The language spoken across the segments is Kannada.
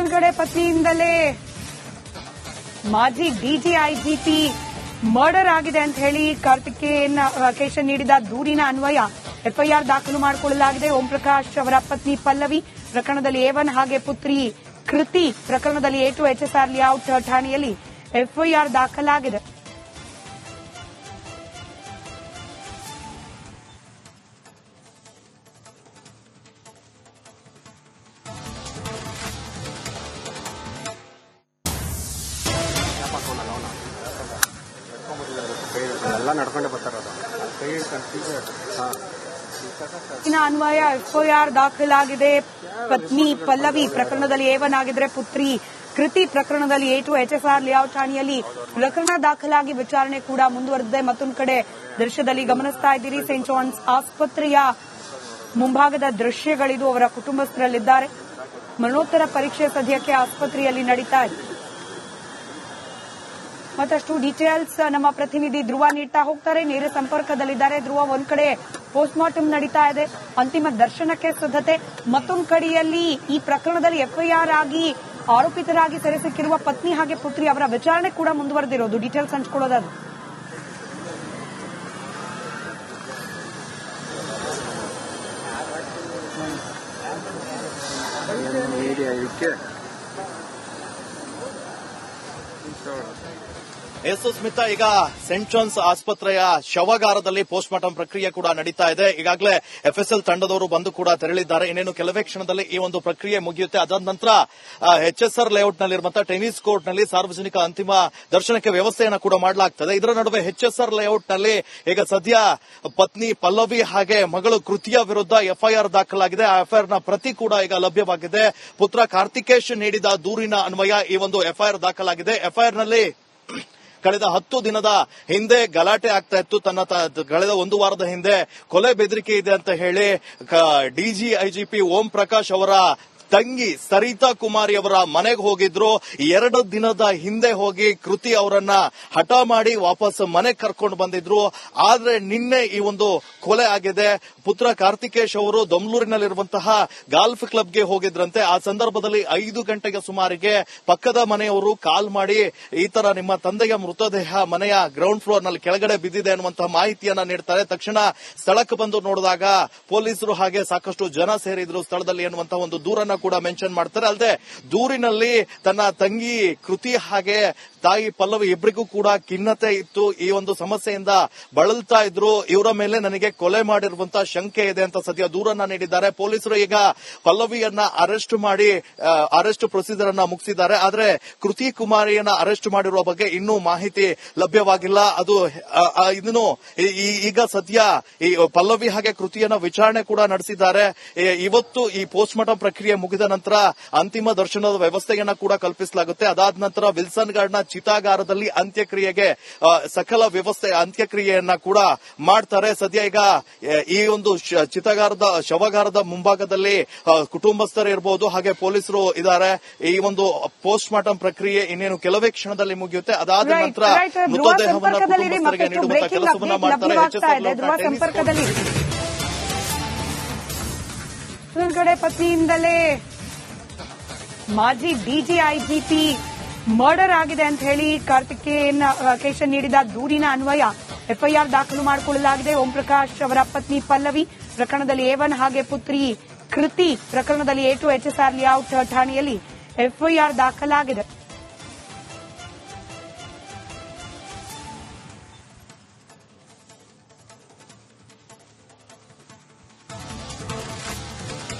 ಒಂದು ಕಡೆ ಪತ್ನಿಯಿಂದಲೇ ಮಾಜಿ ಡಿಜಿಐಜಿಪಿ ಮರ್ಡರ್ ಆಗಿದೆ ಅಂತ ಹೇಳಿ ಕಾರ್ತಿಕೇಯನ್ ನೀಡಿದ ದೂರಿನ ಅನ್ವಯ ಎಫ್ಐಆರ್ ದಾಖಲು ಮಾಡಿಕೊಳ್ಳಲಾಗಿದೆ. ಓಂ ಪ್ರಕಾಶ್ ಅವರ ಪತ್ನಿ ಪಲ್ಲವಿ ಪ್ರಕರಣದಲ್ಲಿ A1 ಹಾಗೆ ಪುತ್ರಿ ಕೃತಿ ಪ್ರಕರಣದಲ್ಲಿ A2 HSR ಲೇಔಟ್ ಠಾಣೆಯಲ್ಲಿ ಎಫ್ಐಆರ್ ದಾಖಲಾಗಿದೆ. ಅನ್ವಯ ಎಫ್ಐಆರ್ ದಾಖಲಾಗಿದೆ. ಪತ್ನಿ ಪಲ್ಲವಿ ಪ್ರಕರಣದಲ್ಲಿ A1 ಆಗಿದ್ರೆ ಪುತ್ರಿ ಕೃತಿ ಪ್ರಕರಣದಲ್ಲಿ A2 HSR ಲೇಔಟ್ ಠಾಣೆಯಲ್ಲಿ ಪ್ರಕರಣ ದಾಖಲಾಗಿ ವಿಚಾರಣೆ ಕೂಡ ಮುಂದುವರೆದಿದೆ. ಮತ್ತೊಂದು ಕಡೆ ದೃಶ್ಯದಲ್ಲಿ ಗಮನಿಸ್ತಾ ಇದ್ದೀರಿ, ಸೇಂಟ್ ಜಾನ್ಸ್ ಆಸ್ಪತ್ರೆಯ ಮುಂಭಾಗದ ದೃಶ್ಯಗಳಿದು. ಅವರ ಕುಟುಂಬಸ್ಥರಲ್ಲಿದ್ದಾರೆ. ಮರಣೋತ್ತರ ಪರೀಕ್ಷೆ ಸದ್ಯಕ್ಕೆ ಆಸ್ಪತ್ರೆಯಲ್ಲಿ ನಡೀತಾ ಇದೆ. ಮತ್ತಷ್ಟು ಡೀಟೇಲ್ಸ್ ನಮ್ಮ ಪ್ರತಿನಿಧಿ ಧ್ರುವ ನೀಡ್ತಾ ಹೋಗ್ತಾರೆ. ನೇರ ಸಂಪರ್ಕದಲ್ಲಿದ್ದಾರೆ ಧ್ರುವ. ಒಂದ್ ಕಡೆ ಪೋಸ್ಟ್ ಮಾರ್ಟಮ್ ನಡೀತಾ ಇದೆ, ಅಂತಿಮ ದರ್ಶನಕ್ಕೆ ಸಿದ್ಧತೆ. ಮತ್ತೊಂದು ಕಡೆಯಲ್ಲಿ ಈ ಪ್ರಕರಣದಲ್ಲಿ ಎಫ್ಐಆರ್ ಆಗಿ ಆರೋಪಿತರಾಗಿ ಸೆರೆ ಸಿಕ್ಕಿರುವ ಪತ್ನಿ ಹಾಗೆ ಪುತ್ರಿ ಅವರ ವಿಚಾರಣೆ ಕೂಡ ಮುಂದುವರೆದಿರೋದು. ಡೀಟೇಲ್ಸ್ ಹಂಚಿಕೊಳ್ಳೋದಾದ್ರೆ ಸ್ಮಿತಾ, ಈಗ ಸೇಂಟ್ ಜಾನ್ಸ್ ಆಸ್ಪತ್ರೆಯ ಶವಾಗಾರದಲ್ಲಿ ಪೋಸ್ಟ್ ಮಾರ್ಟಮ್ ಪ್ರಕ್ರಿಯೆ ಕೂಡ ನಡೀತಾ ಇದೆ. ಈಗಾಗಲೇ FSL ತಂಡದವರು ಬಂದು ಕೂಡ ತೆರಳಿದ್ದಾರೆ. ಇನ್ನೇನು ಕೆಲವೇ ಕ್ಷಣದಲ್ಲಿ ಈ ಒಂದು ಪ್ರಕ್ರಿಯೆ ಮುಗಿಯುತ್ತೆ. ಅದಾದ ನಂತರ HSR ಲೇಔಟ್ನಲ್ಲಿರುವಂತಹ ಟೆನಿಸ್ ಕೋರ್ಟ್ನಲ್ಲಿ ಸಾರ್ವಜನಿಕ ಅಂತಿಮ ದರ್ಶನಕ್ಕೆ ವ್ಯವಸ್ಥೆಯನ್ನು ಕೂಡ ಮಾಡಲಾಗ್ತದೆ. ಇದರ ನಡುವೆ HSR ಲೇಔಟ್ನಲ್ಲಿ ಈಗ ಸದ್ಯ ಪತ್ನಿ ಪಲ್ಲವಿ ಹಾಗೆ ಮಗಳು ಕೃತಿಯ ವಿರುದ್ಧ ಎಫ್ಐಆರ್ ದಾಖಲಾಗಿದೆ. ಆ ಎಫ್ಐಆರ್ನ ಪ್ರತಿ ಕೂಡ ಈಗ ಲಭ್ಯವಾಗಿದೆ. ಪುತ್ರ ಕಾರ್ತಿಕೇಶ್ ನೀಡಿದ ದೂರಿನ ಅನ್ವಯ ಈ ಒಂದು ಎಫ್ಐಆರ್ ದಾಖಲಾಗಿದೆ. ಎಫ್ಐಆರ್ನಲ್ಲಿ ಕಳೆದ 10 ದಿನದ ಹಿಂದೆ ಗಲಾಟೆ ಆಗ್ತಾ ಇತ್ತು. ಕಳೆದ ಒಂದು ವಾರದ ಹಿಂದೆ ಕೊಲೆ ಬೆದರಿಕೆ ಇದೆ ಅಂತ ಹೇಳಿ ಡಿಜಿಐಜಿಪಿ ಓಂ ಪ್ರಕಾಶ್ ಅವರ ತಂಗಿ ಸರಿತಾ ಕುಮಾರಿ ಅವರ ಮನೆಗೆ ಹೋಗಿದ್ರು. 2 ದಿನದ ಹಿಂದೆ ಹೋಗಿ ಕೃತಿ ಅವರನ್ನ ಹಠ ಮಾಡಿ ವಾಪಸ್ ಮನೆಗೆ ಕರ್ಕೊಂಡು ಬಂದಿದ್ರು. ಆದ್ರೆ ನಿನ್ನೆ ಈ ಒಂದು ಕೊಲೆ ಆಗಿದೆ. ಪುತ್ರ ಕಾರ್ತಿಕೇಶ್ ಅವರು ದೊಮ್ಲೂರಿನಲ್ಲಿರುವಂತಹ ಗಾಲ್ಫ್ ಕ್ಲಬ್ಗೆ ಹೋಗಿದ್ರಂತೆ. ಆ ಸಂದರ್ಭದಲ್ಲಿ 5 ಗಂಟೆಗೆ ಸುಮಾರಿಗೆ ಪಕ್ಕದ ಮನೆಯವರು ಕಾಲ್ ಮಾಡಿ ಈ ತರ ನಿಮ್ಮ ತಂದೆಯ ಮೃತದೇಹ ಮನೆಯ ಗ್ರೌಂಡ್ ಫ್ಲೋರ್ ನಲ್ಲಿ ಕೆಳಗಡೆ ಬಿದ್ದಿದೆ ಅನ್ನುವಂತಹ ಮಾಹಿತಿಯನ್ನ ನೀಡ್ತಾರೆ. ತಕ್ಷಣ ಸ್ಥಳಕ್ಕೆ ಬಂದು ನೋಡಿದಾಗ ಪೊಲೀಸರು ಹಾಗೆ ಸಾಕಷ್ಟು ಜನ ಸೇರಿದ್ರು ಸ್ಥಳದಲ್ಲಿ ಎನ್ನುವಂತಹ ಒಂದು ದೂರನ್ನ ಕೂಡ ಮೆನ್ಷನ್ ಮಾಡ್ತಾರೆ. ಅಲ್ಲದೆ ದೂರಿನಲ್ಲಿ ತನ್ನ ತಂಗಿ ಕೃತಿ ಹಾಗೆ ತಾಯಿ ಪಲ್ಲವಿ ಇಬ್ಬರಿಗೂ ಕೂಡ ಖಿನ್ನತೆ ಇತ್ತು. ಈ ಒಂದು ಸಮಸ್ಯೆಯಿಂದ ಬಳಲ್ತಾ ಇದ್ರು. ಇವರ ಮೇಲೆ ನನಗೆ ಕೊಲೆ ಮಾಡಿರುವಂತಹ ಶಂಕೆ ಇದೆ ಅಂತ ಸದ್ಯ ದೂರನ್ನ ನೀಡಿದ್ದಾರೆ. ಪೊಲೀಸರು ಈಗ ಪಲ್ಲವಿಯನ್ನ ಅರೆಸ್ಟ್ ಮಾಡಿ ಅರೆಸ್ಟ್ ಪ್ರೊಸೀಜರ್ ಅನ್ನ ಮುಗಿಸಿದ್ದಾರೆ. ಆದ್ರೆ ಕೃತಿ ಕುಮಾರಿಯನ್ನ ಅರೆಸ್ಟ್ ಮಾಡಿರುವ ಬಗ್ಗೆ ಇನ್ನೂ ಮಾಹಿತಿ ಲಭ್ಯವಾಗಿಲ್ಲ. ಅದು ಇದನ್ನು ಈಗ ಸದ್ಯ ಈ ಪಲ್ಲವಿ ಹಾಗೆ ಕೃತಿಯನ್ನ ವಿಚಾರಣೆ ಕೂಡ ನಡೆಸಿದ್ದಾರೆ. ಇವತ್ತು ಈ ಪೋಸ್ಟ್ ಮಾರ್ಟಮ್ ಪ್ರಕ್ರಿಯೆ ಮುಗಿದ ನಂತರ ಅಂತಿಮ ದರ್ಶನದ ವ್ಯವಸ್ಥೆಯನ್ನ ಕೂಡ ಕಲ್ಪಿಸಲಾಗುತ್ತೆ. ಅದಾದ ನಂತರ ವಿಲ್ಸನ್ ಗಾರ್ಡ್ನ ಚಿತಾಗಾರದಲ್ಲಿ ಅಂತ್ಯಕ್ರಿಯೆಗೆ ಸಕಲ ವ್ಯವಸ್ಥೆ ಅಂತ್ಯಕ್ರಿಯೆಯನ್ನ ಕೂಡ ಮಾಡ್ತಾರೆ. ಸದ್ಯ ಈಗ ಈ ಒಂದು ಶವಗಾರದ ಮುಂಭಾಗದಲ್ಲಿ ಕುಟುಂಬಸ್ಥರು ಇರಬಹುದು, ಹಾಗೆ ಪೊಲೀಸರು ಇದ್ದಾರೆ. ಈ ಒಂದು ಪೋಸ್ಟ್ ಮಾರ್ಟಮ್ ಪ್ರಕ್ರಿಯೆ ಇನ್ನೇನು ಕೆಲವೇ ಕ್ಷಣದಲ್ಲಿ ಮುಗಿಯುತ್ತೆ. ಅದಾದ ನಂತರ ಮೃತದೇಹವನ್ನು ಕುಟುಂಬಸ್ಥರಿಗೆ ನೀಡುವಂತಹ ಕೆಲಸವನ್ನ ಮಾಡ್ತಾರೆ. ಒಂದು ಕಡೆ ಪತ್ನಿಯಿಂದಲೇ ಮಾಜಿ ಡಿಜಿಐಜಿಪಿ ಮರ್ಡರ್ ಆಗಿದೆ ಅಂತ ಹೇಳಿ ಕಾರ್ತಿಕೇಯನ್ ನೀಡಿದ ದೂರಿನ ಅನ್ವಯ ಎಫ್ಐಆರ್ ದಾಖಲು ಮಾಡಿಕೊಳ್ಳಲಾಗಿದೆ. ಓಂ ಪ್ರಕಾಶ್ ಅವರ ಪತ್ನಿ ಪಲ್ಲವಿ ಪ್ರಕರಣದಲ್ಲಿ A1 ಹಾಗೆ ಪುತ್ರಿ ಕೃತಿ ಪ್ರಕರಣದಲ್ಲಿ A2 HSR ಲೇಔಟ್ ಠಾಣೆಯಲ್ಲಿ ಎಫ್ಐಆರ್ ದಾಖಲಾಗಿದೆ.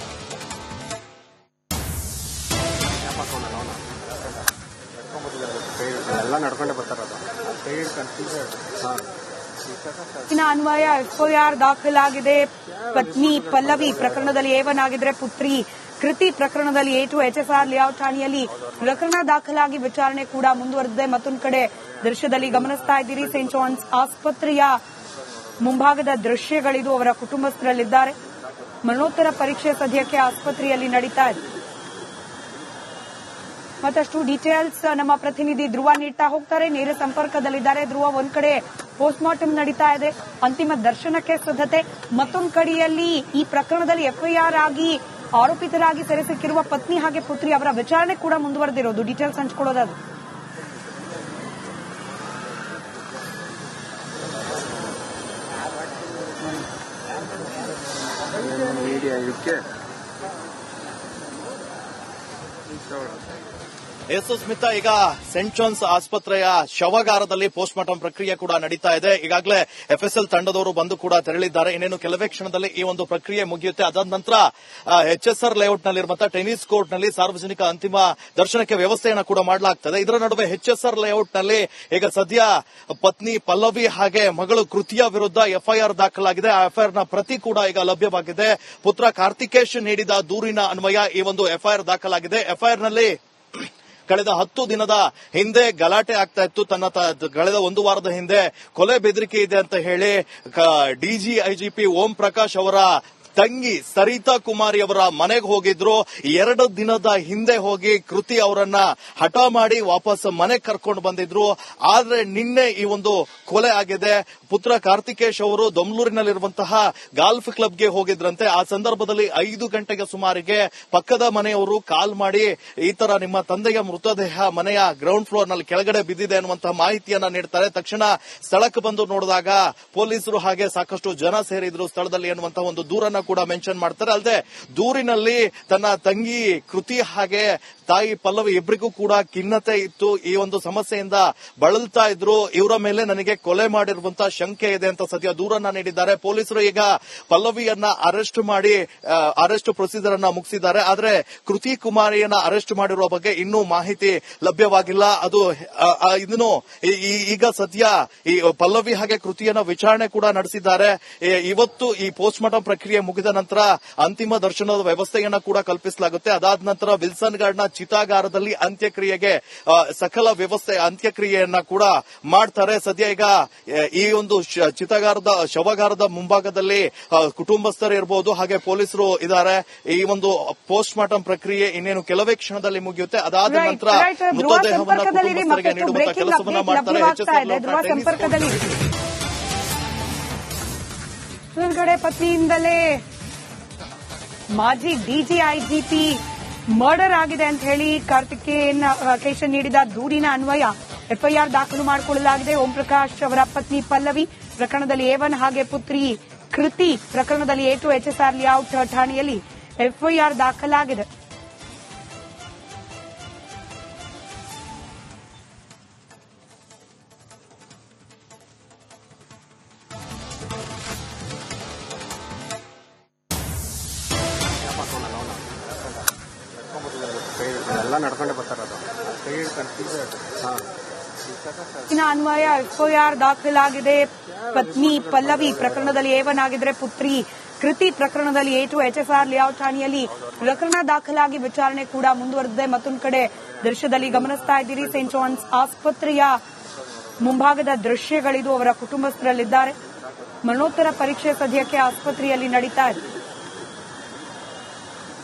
ಅನ್ವಯ ಎಫ್ಐಆರ್ ದಾಖಲಾಗಿದೆ. ಪತ್ನಿ ಪಲ್ಲವಿ ಪ್ರಕರಣದಲ್ಲಿ A1 ಆಗಿದ್ರೆ ಪುತ್ರಿ ಕೃತಿ ಪ್ರಕರಣದಲ್ಲಿ A2 HSR ಲೇಔಟ್ ಠಾಣೆಯಲ್ಲಿ ಪ್ರಕರಣ ದಾಖಲಾಗಿ ವಿಚಾರಣೆ ಕೂಡ ಮುಂದುವರೆದಿದೆ. ಮತ್ತೊಂದು ಕಡೆ ದೃಶ್ಯದಲ್ಲಿ ಗಮನಿಸ್ತಾ ಇದ್ದೀರಿ, ಸೇಂಟ್ ಜಾನ್ಸ್ ಆಸ್ಪತ್ರೆಯ ಮುಂಭಾಗದ ದೃಶ್ಯಗಳಿದು. ಅವರ ಕುಟುಂಬಸ್ಥರಲ್ಲಿದ್ದಾರೆ. ಮರಣೋತ್ತರ ಪರೀಕ್ಷೆ ಸದ್ಯಕ್ಕೆ ಆಸ್ಪತ್ರೆಯಲ್ಲಿ ನಡೀತಾ ಇದೆ. ಮತ್ತಷ್ಟು ಡೀಟೇಲ್ಸ್ ನಮ್ಮ ಪ್ರತಿನಿಧಿ ಧ್ರುವ ನೀಡ್ತಾ ಹೋಗ್ತಾರೆ. ನೇರ ಸಂಪರ್ಕದಲ್ಲಿದ್ದಾರೆ ಧ್ರುವ. ಒಂದ್ ಕಡೆ ಪೋಸ್ಟ್ ಮಾರ್ಟಮ್ ನಡೀತಾ ಇದೆ, ಅಂತಿಮ ದರ್ಶನಕ್ಕೆ ಸಿದ್ಧತೆ. ಮತ್ತೊಂದು ಕಡೆಯಲ್ಲಿ ಈ ಪ್ರಕರಣದಲ್ಲಿ ಎಫ್ಐಆರ್ ಆಗಿ ಆರೋಪಿತರಾಗಿ ಸೆರೆ ಸಿಕ್ಕಿರುವ ಪತ್ನಿ ಹಾಗೆ ಪುತ್ರಿ ಅವರ ವಿಚಾರಣೆ ಕೂಡ ಮುಂದುವರೆದಿರೋದು. ಡೀಟೇಲ್ಸ್ ಹಂಚಿಕೊಳ್ಳೋದಾದ್ರೆ ಸ್ಮಿತಾ, ಈಗ ಸೆಂಟ್ ಜಾನ್ಸ್ ಆಸ್ಪತ್ರೆಯ ಶವಾಗಾರದಲ್ಲಿ ಪೋಸ್ಟ್ ಮಾರ್ಟಂ ಪ್ರಕ್ರಿಯೆ ಕೂಡ ನಡೀತಾ ಇದೆ. ಈಗಾಗಲೇ ಎಫ್ಎಸ್ಎಲ್ ತಂಡದವರು ಬಂದು ಕೂಡ ತೆರಳಿದ್ದಾರೆ. ಇನ್ನೇನು ಕೆಲವೇ ಕ್ಷಣದಲ್ಲಿ ಈ ಒಂದು ಪ್ರಕ್ರಿಯೆ ಮುಗಿಯುತ್ತೆ. ಅದಾದ ನಂತರ ಎಚ್ಎಸ್ಆರ್ ಲೇಔಟ್ನಲ್ಲಿರುವಂತಹ ಟೆನಿಸ್ ಕೋರ್ಟ್ನಲ್ಲಿ ಸಾರ್ವಜನಿಕ ಅಂತಿಮ ದರ್ಶನಕ್ಕೆ ವ್ಯವಸ್ಥೆಯನ್ನು ಕೂಡ ಮಾಡಲಾಗ್ತದೆ. ಇದರ ನಡುವೆ ಎಚ್ಎಸ್ಆರ್ ಲೇಔಟ್ನಲ್ಲಿ ಈಗ ಸದ್ಯ ಪತ್ನಿ ಪಲ್ಲವಿ ಹಾಗೆ ಮಗಳು ಕೃತಿಯ ವಿರುದ್ಧ ಎಫ್ಐಆರ್ ದಾಖಲಾಗಿದೆ. ಆ ಎಫ್ಐಆರ್ನ ಪ್ರತಿ ಕೂಡ ಈಗ ಲಭ್ಯವಾಗಿದೆ. ಪುತ್ರ ಕಾರ್ತಿಕೇಶ್ ನೀಡಿದ ದೂರಿನ ಅನ್ವಯ ಈ ಒಂದು ಎಫ್ಐಆರ್ ದಾಖಲಾಗಿದೆ. ಎಫ್ಐಆರ್ನಲ್ಲಿ ಕಳೆದ 10 ದಿನದ ಹಿಂದೆ ಗಲಾಟೆ ಆಗ್ತಾ ಇತ್ತು. ಕಳೆದ 1 ವಾರದ ಹಿಂದೆ ಕೊಲೆ ಬೆದರಿಕೆ ಇದೆ ಅಂತ ಹೇಳಿ ಡಿಜಿಐಜಿಪಿ ಓಂ ಪ್ರಕಾಶ್ ಅವರ ತಂಗಿ ಸರಿತಾ ಕುಮಾರಿ ಅವರ ಮನೆಗೆ ಹೋಗಿದ್ರು. 2 ದಿನದ ಹಿಂದೆ ಹೋಗಿ ಕೃತಿ ಅವರನ್ನ ಹಠ ಮಾಡಿ ವಾಪಸ್ ಮನೆಗೆ ಕರ್ಕೊಂಡು ಬಂದಿದ್ರು. ಆದ್ರೆ ನಿನ್ನೆ ಈ ಒಂದು ಕೊಲೆ ಆಗಿದೆ. ಪುತ್ರ ಕಾರ್ತಿಕೇಶ್ ಅವರು ದೊಮ್ಲೂರಿನಲ್ಲಿರುವಂತಹ ಗಾಲ್ಫ್ ಕ್ಲಬ್ಗೆ ಹೋಗಿದ್ರಂತೆ. ಆ ಸಂದರ್ಭದಲ್ಲಿ 5 ಗಂಟೆಗೆ ಸುಮಾರಿಗೆ ಪಕ್ಕದ ಮನೆಯವರು ಕಾಲ್ ಮಾಡಿ ಈ ತರ ನಿಮ್ಮ ತಂದೆಯ ಮೃತದೇಹ ಮನೆಯ ಗ್ರೌಂಡ್ ಫ್ಲೋರ್ ನಲ್ಲಿ ಕೆಳಗಡೆ ಬಿದ್ದಿದೆ ಅನ್ನುವಂತಹ ಮಾಹಿತಿಯನ್ನ ನೀಡ್ತಾರೆ. ತಕ್ಷಣ ಸ್ಥಳಕ್ಕೆ ಬಂದು ನೋಡಿದಾಗ ಪೊಲೀಸರು ಹಾಗೆ ಸಾಕಷ್ಟು ಜನ ಸೇರಿದ್ರು ಸ್ಥಳದಲ್ಲಿ ಅನ್ನುವಂತಹ ಒಂದು ದೂರನ್ನ ಕೂಡ ಮೆನ್ಷನ್ ಮಾಡ್ತಾರೆ. ಅಲ್ಲದೆ ದೂರಿನಲ್ಲಿ ತನ್ನ ತಂಗಿ ಕೃತಿ ಹಾಗೆ ತಾಯಿ ಪಲ್ಲವಿ ಇಬ್ಬರಿಗೂ ಕೂಡ ಖಿನ್ನತೆ ಇತ್ತು. ಈ ಒಂದು ಸಮಸ್ಯೆಯಿಂದ ಬಳಲ್ತಾ ಇದ್ರು. ಇವರ ಮೇಲೆ ನನಗೆ ಕೊಲೆ ಮಾಡಿರುವಂತಹ ಶಂಕೆ ಇದೆ ಅಂತ ಸದ್ಯ ದೂರನ್ನ ನೀಡಿದ್ದಾರೆ. ಪೊಲೀಸರು ಈಗ ಪಲ್ಲವಿಯನ್ನ ಅರೆಸ್ಟ್ ಮಾಡಿ ಅರೆಸ್ಟ್ ಪ್ರೊಸೀಜರ್ ಅನ್ನ ಮುಗಿಸಿದ್ದಾರೆ. ಆದ್ರೆ ಕೃತಿ ಕುಮಾರಿಯನ್ನ ಅರೆಸ್ಟ್ ಮಾಡಿರುವ ಬಗ್ಗೆ ಇನ್ನೂ ಮಾಹಿತಿ ಲಭ್ಯವಾಗಿಲ್ಲ. ಅದು ಇದನ್ನು ಈಗ ಸದ್ಯ ಈ ಪಲ್ಲವಿ ಹಾಗೆ ಕೃತಿಯನ್ನ ವಿಚಾರಣೆ ಕೂಡ ನಡೆಸಿದ್ದಾರೆ. ಇವತ್ತು ಈ ಪೋಸ್ಟ್ ಮಾರ್ಟಂ ಪ್ರಕ್ರಿಯೆ ಮುಗಿದ ನಂತರ ಅಂತಿಮ ದರ್ಶನದ ವ್ಯವಸ್ಥೆಯನ್ನ ಕೂಡ ಕಲ್ಪಿಸಲಾಗುತ್ತೆ. ಅದಾದ ನಂತರ ವಿಲ್ಸನ್ ಗಾರ್ಡ್ನ ಚಿತಾಗಾರದಲ್ಲಿ ಅಂತ್ಯಕ್ರಿಯೆಗೆ ಸಕಲ ವ್ಯವಸ್ಥೆ ಅಂತ್ಯಕ್ರಿಯೆಯನ್ನ ಕೂಡ ಮಾಡ್ತಾರೆ. ಸದ್ಯ ಈಗ ಈ ಒಂದು ಶವಗಾರದ ಮುಂಭಾಗದಲ್ಲಿ ಕುಟುಂಬಸ್ಥರು ಇರಬಹುದು, ಹಾಗೆ ಪೊಲೀಸರು ಇದ್ದಾರೆ. ಈ ಒಂದು ಪೋಸ್ಟ್ ಮಾರ್ಟಂ ಪ್ರಕ್ರಿಯೆ ಇನ್ನೇನು ಕೆಲವೇ ಕ್ಷಣದಲ್ಲಿ ಮುಗಿಯುತ್ತೆ. ಅದಾದ ನಂತರ ಮೃತದೇಹವನ್ನು ಕುಟುಂಬಸ್ಥರಿಗೆ ನೀಡುವಂತಹ ಕೆಲಸವನ್ನ ಮಾಡ್ತಾರೆ. ಸಂಪರ್ಕದಲ್ಲಿ ಒಂದು ಕಡೆ ಪತ್ನಿಯಿಂದಲೇ ಮಾಜಿ ಡಿಜಿಐಜಿಪಿ ಮರ್ಡರ್ ಆಗಿದೆ ಅಂತ ಹೇಳಿ ಕಾರ್ತಿಕೇಶ್ ನೀಡಿದ ದೂರಿನ ಅನ್ವಯ ಎಫ್ಐಆರ್ ದಾಖಲು ಮಾಡಿಕೊಳ್ಳಲಾಗಿದೆ. ಓಂ ಪ್ರಕಾಶ್ ಅವರ ಪತ್ನಿ ಪಲ್ಲವಿ ಪ್ರಕರಣದಲ್ಲಿ A1 ಹಾಗೆ ಪುತ್ರಿ ಕೃತಿ ಪ್ರಕರಣದಲ್ಲಿ A2 ಎಚ್ಎಸ್ಆರ್ ಲೇಔಟ್ ಠಾಣೆಯಲ್ಲಿ ಎಫ್ಐಆರ್ ದಾಖಲಾಗಿದೆ. ಎಲ್ಲ ನಡ್ಕೊಂಡೆ ಬರ್ತಾರದು ಅನ್ವಯ ಎಫ್ಐಆರ್ ದಾಖಲಾಗಿದೆ. ಪತ್ನಿ ಪಲ್ಲವಿ ಪ್ರಕರಣದಲ್ಲಿ A1 ಆಗಿದ್ರೆ ಪುತ್ರಿ ಕೃತಿ ಪ್ರಕರಣದಲ್ಲಿ A2 ಎಚ್ಎಸ್ಆರ್ ಲೇಔಟ್ ಠಾಣೆಯಲ್ಲಿ ಪ್ರಕರಣ ದಾಖಲಾಗಿ ವಿಚಾರಣೆ ಕೂಡ ಮುಂದುವರೆದಿದೆ. ಮತ್ತೊಂದು ಕಡೆ ದೃಶ್ಯದಲ್ಲಿ ಗಮನಿಸ್ತಾ ಇದ್ದೀರಿ ಸೆಂಟ್ ಜಾನ್ಸ್ ಆಸ್ಪತ್ರೆಯ ಮುಂಭಾಗದ ದೃಶ್ಯಗಳಿದು. ಅವರ ಕುಟುಂಬಸ್ಥರಲ್ಲಿದ್ದಾರೆ. ಮರಣೋತ್ತರ ಪರೀಕ್ಷೆ ಸದ್ಯಕ್ಕೆ ಆಸ್ಪತ್ರೆಯಲ್ಲಿ ನಡೀತಾ ಇದೆ.